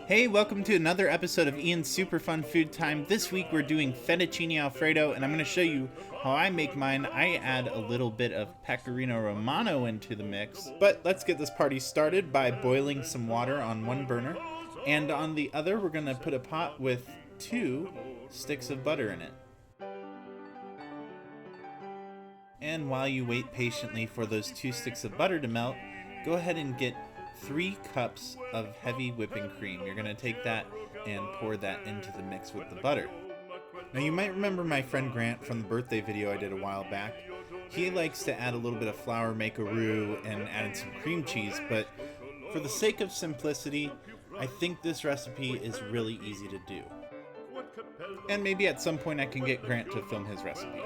Hey, welcome to another episode of Ian's Super Fun Food Time. This week we're doing Fettuccine Alfredo, and I'm going to show you how I make mine. I add a little bit of Pecorino Romano into the mix. But let's get this party started by boiling some water on one burner. And on the other, we're going to put a pot with 2 sticks of butter in it. And while you wait patiently for those 2 sticks of butter to melt, go ahead and get 3 cups of heavy whipping cream. You're going to take that and pour that into the mix with the butter. Now you might remember my friend Grant from the birthday video I did a while back. He likes to add a little bit of flour, make a roux, and add some cream cheese, but for the sake of simplicity, I think this recipe is really easy to do. And maybe at some point I can get Grant to film his recipe.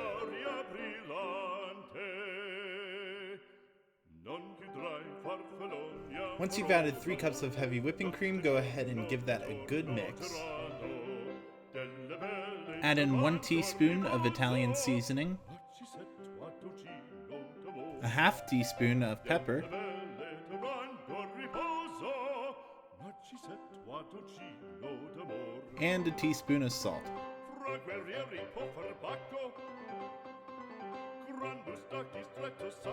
Once you've added 3 cups of heavy whipping cream, go ahead and give that a good mix. Add in 1 teaspoon of Italian seasoning, a half teaspoon of pepper, and a teaspoon of salt.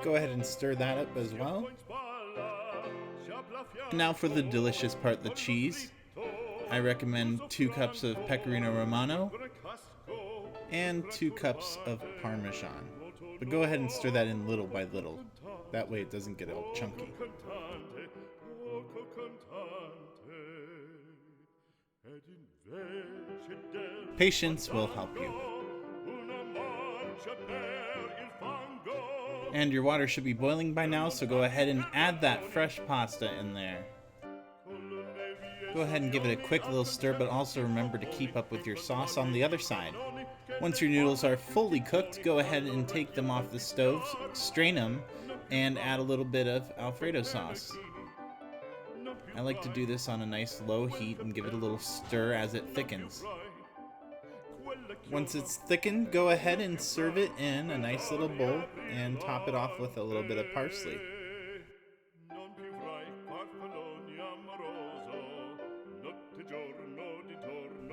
Go ahead and stir that up as well. Now for the delicious part, the cheese. I recommend 2 cups of Pecorino Romano and 2 cups of parmesan. But go ahead and stir that in little by little. That way it doesn't get all chunky. Patience will help you. And your water should be boiling by now, so go ahead and add that fresh pasta in there. Go ahead and give it a quick little stir, but also remember to keep up with your sauce on the other side. Once your noodles are fully cooked, go ahead and take them off the stove, strain them, and add a little bit of Alfredo sauce. I like to do this on a nice low heat and give it a little stir as it thickens. Once it's thickened, go ahead and serve it in a nice little bowl and top it off with a little bit of parsley.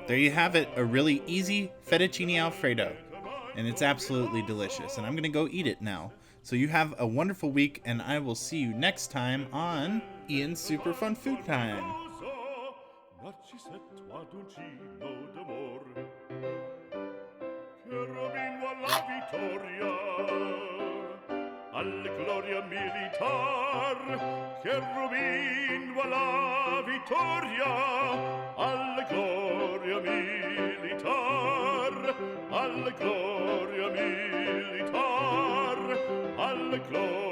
There you have it, a really easy fettuccine alfredo, and it's absolutely delicious, and I'm gonna go eat it now. So you have a wonderful week, and I will see you next time on Ian's Super Fun Food Time. La vittoria alla gloria militar, cherubin va la vittoria alla gloria militar, alla gloria militar, alla gloria